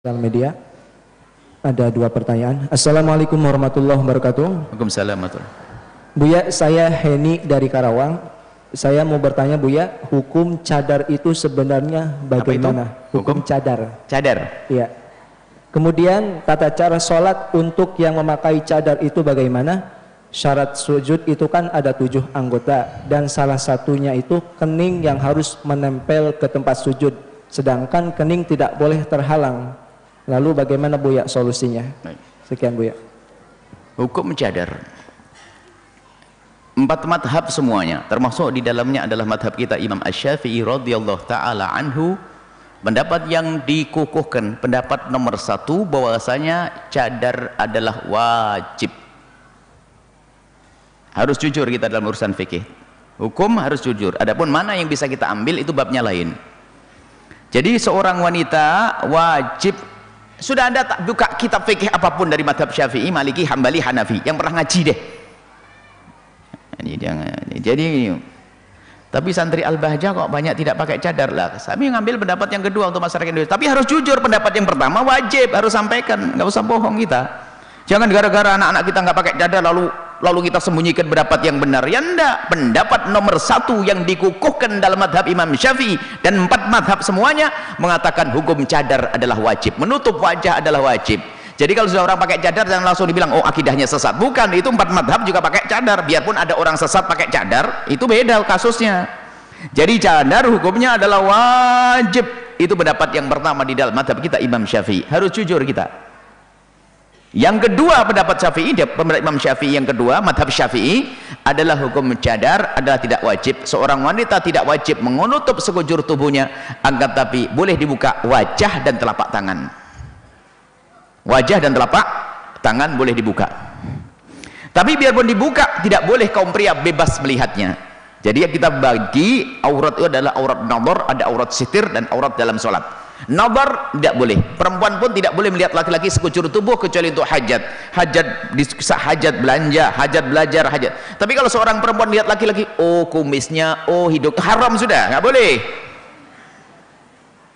Sosial media. Ada dua pertanyaan. Assalamualaikum warahmatullahi wabarakatuh. Waalaikumsalam warahmatullahi wabarakatuh. Buya, saya Heni dari Karawang. Saya mau bertanya Buya, hukum cadar itu sebenarnya bagaimana? Hukum cadar. Cadar. Iya. Kemudian tata cara sholat untuk yang memakai cadar itu bagaimana? Syarat sujud itu kan ada 7 anggota dan salah satunya itu kening yang harus menempel ke tempat sujud, sedangkan kening tidak boleh terhalang. Lalu bagaimana Buya solusinya? Sekian Buya. Hukum cadar. 4 madhab semuanya, termasuk di dalamnya adalah madhab kita Imam Asy-Syafi'i radhiyallahu ta'ala anhu. Pendapat yang dikukuhkan, pendapat nomor 1 bahwasanya cadar adalah wajib. Harus jujur kita dalam urusan fikih. Hukum harus jujur. Adapun mana yang bisa kita ambil itu babnya lain. Jadi seorang wanita wajib. Sudah Anda tak buka kitab fikih apapun dari madhab Syafi'i, Maliki, Hambali, Hanafi yang pernah ngaji deh. Jadi tapi santri Al-Bahjah kok banyak tidak pakai cadar lah. Kami ngambil pendapat yang kedua untuk masyarakat Indonesia. Tapi harus jujur, pendapat yang pertama wajib, harus sampaikan, nggak usah bohong kita. Jangan gara-gara anak-anak kita nggak pakai cadar lalu kita sembunyikan pendapat yang benar. Ya enggak, pendapat nomor 1 yang dikukuhkan dalam madhab Imam Syafi'i dan 4 madhab semuanya mengatakan hukum cadar adalah wajib, menutup wajah adalah wajib. Jadi kalau sudah orang pakai cadar jangan langsung dibilang oh akidahnya sesat. Bukan, itu 4 madhab juga pakai cadar. Biarpun ada orang sesat pakai cadar, itu beda kasusnya. Jadi cadar hukumnya adalah wajib. Itu pendapat yang pertama di dalam madhab kita Imam Syafi'i. Harus jujur kita. Yang kedua pendapat Syafi'i, pendapat Imam Syafi'i yang kedua, madhab Syafi'i adalah hukum cadar adalah tidak wajib. Seorang wanita tidak wajib menutup sekujur tubuhnya, akan tapi boleh dibuka wajah dan telapak tangan. Wajah dan telapak tangan boleh dibuka. Tapi biarpun dibuka, tidak boleh kaum pria bebas melihatnya. Jadi yang kita bagi aurat itu adalah aurat nadhar, ada aurat sitir dan aurat dalam sholat. Nadhar tidak boleh, perempuan pun tidak boleh melihat laki-laki sekujur tubuh kecuali untuk hajat, hajat belanja, hajat belajar, hajat. Tapi kalau seorang perempuan lihat laki-laki, oh kumisnya, oh hidung, haram sudah, nggak boleh.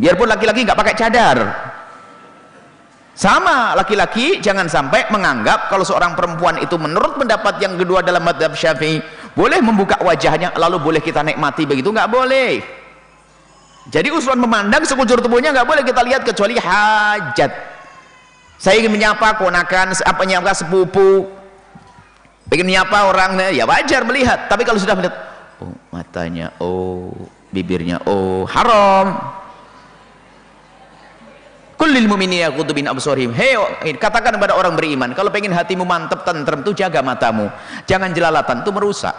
Biarpun laki-laki nggak pakai cadar. Sama laki-laki jangan sampai menganggap kalau seorang perempuan itu menurut pendapat yang kedua dalam madhab Syafi'i boleh membuka wajahnya lalu boleh kita nikmati, begitu nggak boleh. Jadi usulan memandang sekujur tubuhnya nggak boleh kita lihat kecuali hajat. Saya ingin menyapa ponakan, menyapa sepupu, ingin menyapa orang, ya wajar melihat. Tapi kalau sudah melihat, oh matanya, oh bibirnya, oh haram. Kullil mu'minina yaghuddu min absarihim. Hei, katakan kepada orang beriman, kalau pengen hatimu mantap tentrem tuh jaga matamu. Jangan jelalatan, itu merusak.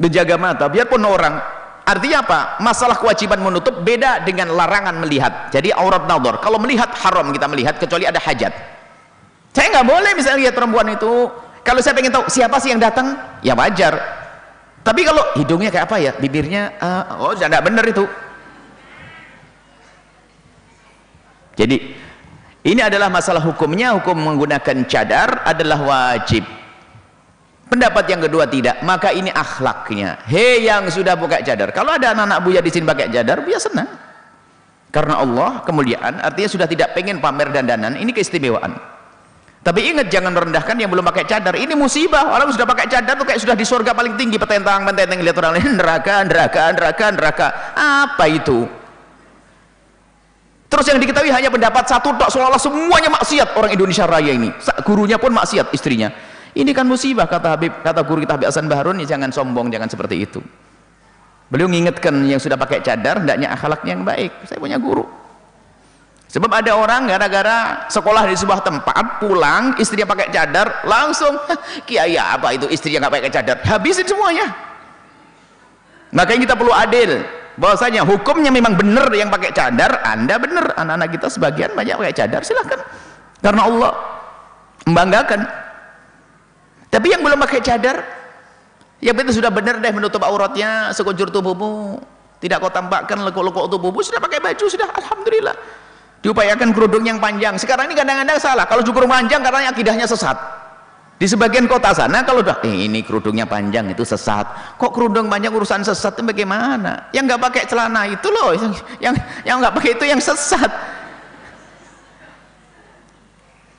Menjaga mata, biarpun orang. Artinya apa? Masalah kewajiban menutup beda dengan larangan melihat. Jadi aurat nadhar. Kalau melihat haram kita melihat kecuali ada hajat. Saya nggak boleh misalnya lihat perempuan itu. Kalau saya pengen tahu siapa sih yang datang, ya wajar. Tapi kalau hidungnya kayak apa ya, bibirnya, oh sudah nggak benar itu. Jadi ini adalah masalah hukumnya. Hukum menggunakan cadar adalah wajib. Pendapat yang kedua tidak, maka ini akhlaknya. Hei yang sudah buka cadar, kalau ada anak-anak Buya di sini pakai cadar, Buya senang. Karena Allah kemuliaan, artinya sudah tidak pengen pamer dandanan, ini keistimewaan. Tapi ingat jangan merendahkan yang belum pakai cadar. Ini musibah. Orang sudah pakai cadar tuh kayak sudah di surga paling tinggi, petentang lihat orang lain neraka. Apa itu? Terus yang diketahui hanya pendapat 1 tok, seolah-olah semuanya maksiat orang Indonesia Raya ini. Gurunya pun maksiat, istrinya. Ini kan musibah, kata guru kita Habib Hasan Baharun, jangan sombong, jangan seperti itu. Beliau mengingatkan yang sudah pakai cadar hendaknya akhlaknya yang baik. Saya punya guru. Sebab ada orang gara-gara sekolah di sebuah tempat, pulang istrinya pakai cadar, langsung kiai apa itu istrinya nggak pakai cadar, habisin semuanya. Makanya kita perlu adil. Bahwasanya hukumnya memang benar yang pakai cadar, Anda benar, anak-anak kita sebagian banyak pakai cadar, silahkan, karena Allah membanggakan. Tapi yang belum pakai cadar, yang itu sudah benar deh menutup auratnya, sekujur tubuhmu, tidak kau tampakkan lekuk-lekuk tubuhmu, sudah pakai baju, sudah alhamdulillah. Diupayakan kerudung yang panjang. Sekarang ini kadang-kadang salah, kalau cukur panjang karena akidahnya sesat. Di sebagian kota sana kalau udah ini kerudungnya panjang itu sesat. Kok kerudung panjang urusan sesat itu bagaimana? Yang nggak pakai celana itu loh, yang nggak pakai itu yang sesat.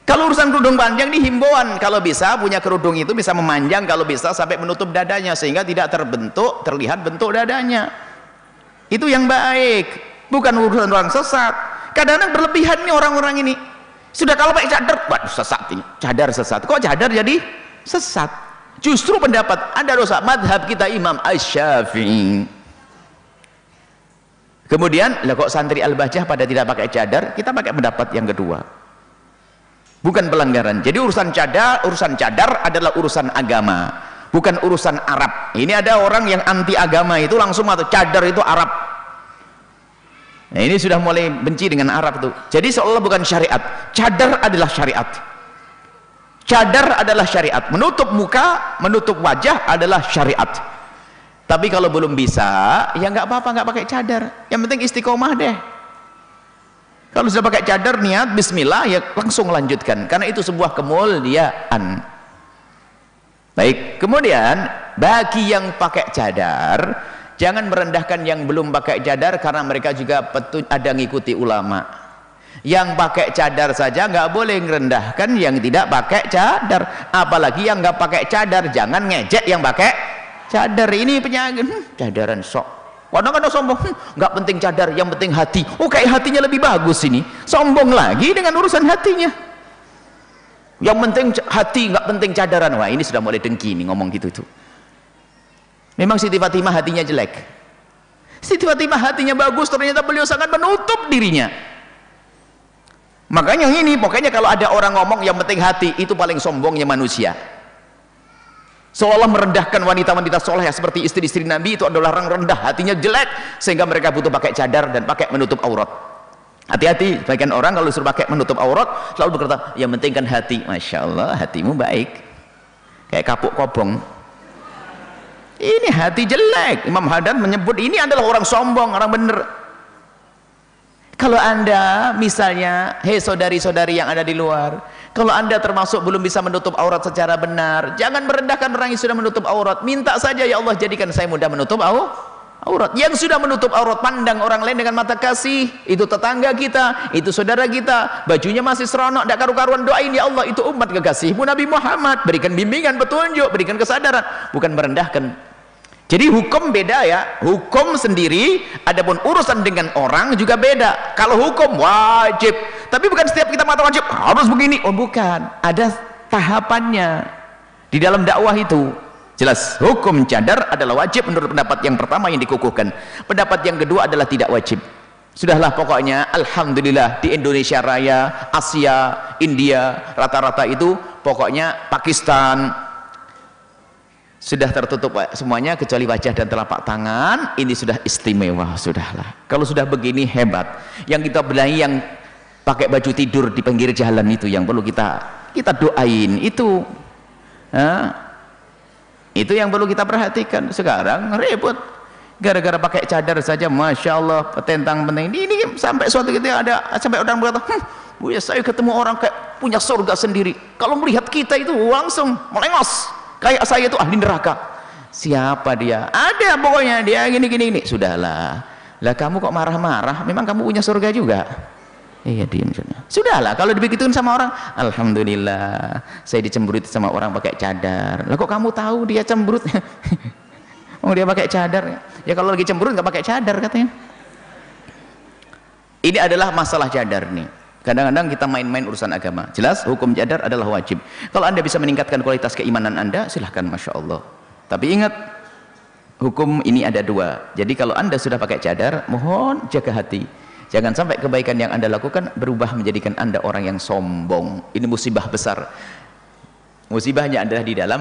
Kalau urusan kerudung panjang di himbauan, kalau bisa punya kerudung itu bisa memanjang, kalau bisa sampai menutup dadanya sehingga tidak terlihat bentuk dadanya. Itu yang baik, bukan urusan orang sesat. Kadang-kadang berlebihan nih orang-orang ini. Sudah kalau pakai cadar, waduh sesat ini, cadar sesat. Kok cadar jadi sesat? Justru pendapat ada dosa. Madhab kita Imam Asy-Syafi'i. Kemudian, lah kok santri Al-Bahjah pada tidak pakai cadar? Kita pakai pendapat yang kedua. Bukan pelanggaran. Jadi urusan cadar adalah urusan agama, bukan urusan Arab. Ini ada orang yang anti agama itu langsung atau cadar itu Arab. Nah, ini sudah mulai benci dengan Arab tuh. Jadi seolah bukan syariat. Cadar adalah syariat. Cadar adalah syariat. Menutup muka, menutup wajah adalah syariat. Tapi kalau belum bisa, ya nggak apa-apa, nggak pakai cadar. Yang penting istiqomah deh. Kalau sudah pakai cadar, niat Bismillah, ya langsung lanjutkan. Karena itu sebuah kemuliaan. Baik. Kemudian bagi yang pakai cadar, jangan merendahkan yang belum pakai cadar, karena mereka juga ada ngikuti ulama. Yang pakai cadar saja nggak boleh merendahkan yang tidak pakai cadar, apalagi yang nggak pakai cadar. Jangan ngejek yang pakai cadar. Ini penyakit cadaran sok. Kadang-kadang sombong, nggak penting cadar, yang penting hati. Oh, kayak hatinya lebih bagus ini. Sombong lagi dengan urusan hatinya. Yang penting hati, nggak penting cadaran. Wah, ini sudah mulai dengki nih ngomong gitu tuh. Memang Siti Fatimah hatinya jelek. Siti Fatimah hatinya bagus, ternyata beliau sangat menutup dirinya. Makanya ini, pokoknya kalau ada orang ngomong yang penting hati, itu paling sombongnya manusia. Seolah merendahkan wanita-wanita soleh seperti istri-istri Nabi itu adalah orang rendah, hatinya jelek, sehingga mereka butuh pakai cadar dan pakai menutup aurat. Hati-hati, sebagian orang kalau disuruh pakai menutup aurat selalu berkata, yang penting kan hati. Masya Allah, hatimu baik, kayak kapuk kobong. Ini hati jelek. Imam Haddad menyebut ini adalah orang sombong, orang bener. Kalau anda misalnya, hei saudari-saudari yang ada di luar, kalau anda termasuk belum bisa menutup aurat secara benar, jangan merendahkan orang yang sudah menutup aurat. Minta saja, ya Allah jadikan saya mudah menutup aurat. Yang sudah menutup aurat, pandang orang lain dengan mata kasih. Itu tetangga kita, itu saudara kita, bajunya masih seronok, tidak karu-karuan, doain ya Allah, itu umat kekasihmu Nabi Muhammad. Berikan bimbingan, petunjuk, berikan kesadaran, bukan merendahkan. Jadi hukum beda ya, hukum sendiri, adapun urusan dengan orang juga beda. Kalau hukum wajib, tapi bukan setiap kita mata wajib harus begini. Oh bukan, ada tahapannya di dalam dakwah itu. Jelas, hukum cadar adalah wajib menurut pendapat yang pertama yang dikukuhkan. Pendapat yang kedua adalah tidak wajib. Sudahlah pokoknya, alhamdulillah di Indonesia Raya, Asia, India, rata-rata itu pokoknya Pakistan sudah tertutup semuanya kecuali wajah dan telapak tangan. Ini sudah istimewa, sudahlah. Kalau sudah begini hebat. Yang kita belahi yang pakai baju tidur di pinggir jalan itu yang perlu kita doain itu. Itu yang perlu kita perhatikan. Sekarang repot, gara-gara pakai cadar saja, masya Allah, petentang penting. Ini sampai suatu ketika sampai orang berkata, ya saya ketemu orang kayak punya surga sendiri. Kalau melihat kita itu langsung melengos. Kayak saya itu ahli neraka. Siapa dia? Ada pokoknya dia gini. Sudahlah. Lah kamu kok marah-marah? Memang kamu punya surga juga? Iya, diam saja. Sudahlah, kalau dibegituin sama orang, alhamdulillah, saya dicemburuti sama orang pakai cadar. Lah kok kamu tahu dia cemberut? Oh, dia pakai cadar. Ya kalau lagi cemberut nggak pakai cadar katanya. Ini adalah masalah cadar nih. Kadang-kadang kita main-main urusan agama. Jelas hukum cadar adalah wajib. Kalau anda bisa meningkatkan kualitas keimanan anda, silahkan, masya Allah. Tapi ingat, hukum ini ada dua. Jadi kalau anda sudah pakai cadar, mohon jaga hati. Jangan sampai kebaikan yang anda lakukan berubah menjadikan anda orang yang sombong. Ini musibah besar. Musibahnya adalah di dalam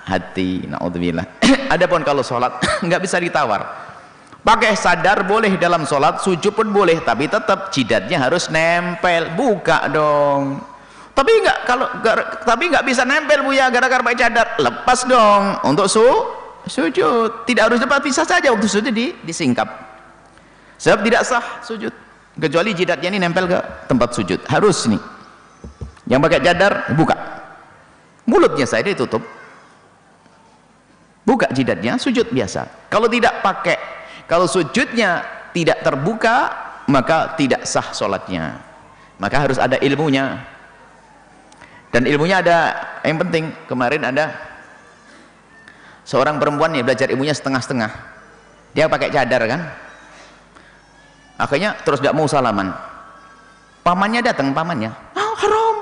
hati. Na'udzubillah. Adapun kalau sholat nggak bisa ditawar. Pakai sadar boleh dalam sholat, sujud pun boleh, tapi tetap jidatnya harus nempel. Buka dong. Tapi nggak bisa nempel Buya gara-gara pakai cadar. Lepas dong untuk sujud. Tidak harus lepas, bisa saja untuk sujud disingkap. Sebab tidak sah sujud kecuali jidatnya ini nempel ke tempat sujud. Harus nih. Yang pakai cadar buka. mulutnya saya ditutup, buka jidatnya, sujud biasa. Kalau tidak pakai, kalau sujudnya tidak terbuka, maka tidak sah sholatnya. Maka harus ada ilmunya, dan ilmunya ada yang penting. Kemarin ada seorang perempuan yang belajar ilmunya setengah-setengah, dia pakai cadar kan, akhirnya terus tidak mau salaman. Pamannya datang, pamannya, oh, haram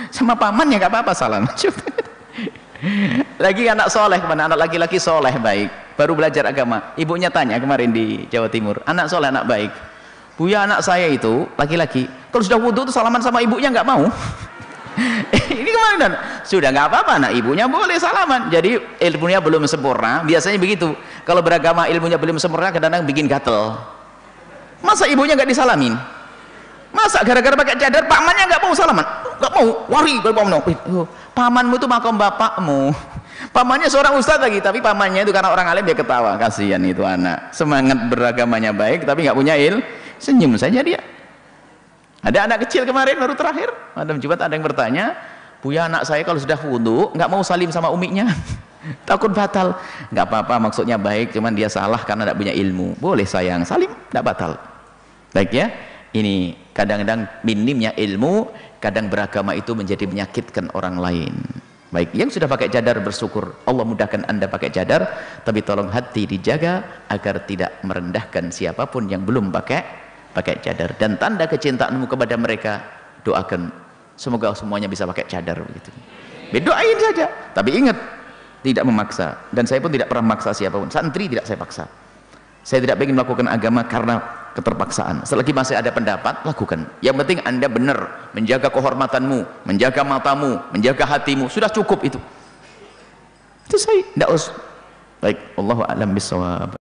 sama pamannya nggak apa-apa salam. Lagi anak soleh, kemana anak laki-laki soleh baik, baru belajar agama. Ibunya tanya kemarin di Jawa Timur, anak soleh anak baik, Buya anak saya itu laki-laki kalau sudah wudhu itu salaman sama ibunya nggak mau. Ini kemarin sudah nggak apa-apa, anak ibunya boleh salaman. Jadi ilmunya belum sempurna, biasanya begitu. Kalau beragama ilmunya belum sempurna, kadang-kadang bikin gatel. Masa ibunya nggak disalamin? Masa gara-gara pakai cadar pamannya nggak mau salaman? Nggak mau, wari pamanmu itu makam bapakmu. Pamannya seorang ustadz lagi, tapi pamannya itu karena orang alim dia ketawa. Kasihan itu anak, semangat beragamanya baik tapi nggak punya senyum saja dia. Ada anak kecil kemarin baru terakhir Madam Jumat, ada yang bertanya, Buya anak saya kalau sudah wudhu nggak mau salim sama uminya. Takut batal. Nggak apa-apa, maksudnya baik, cuman dia salah karena tidak punya ilmu. Boleh sayang, salim, tidak batal. Baik ya, ini kadang-kadang minimnya ilmu, kadang beragama itu menjadi menyakitkan orang lain. Baik, yang sudah pakai cadar bersyukur, Allah mudahkan Anda pakai cadar, tapi tolong hati dijaga agar tidak merendahkan siapapun yang belum pakai cadar. Dan tanda kecintaanmu kepada mereka, doakan semoga semuanya bisa pakai cadar begitu. Doain saja, tapi ingat tidak memaksa. Dan saya pun tidak pernah memaksa siapapun, santri tidak saya paksa. Saya tidak ingin melakukan agama karena keterpaksaan. Selagi masih ada pendapat, lakukan. Yang penting Anda benar menjaga kehormatanmu, menjaga matamu, menjaga hatimu, sudah cukup itu. Itu saya tidak usah. Baik, Allahu a'lam bishawab.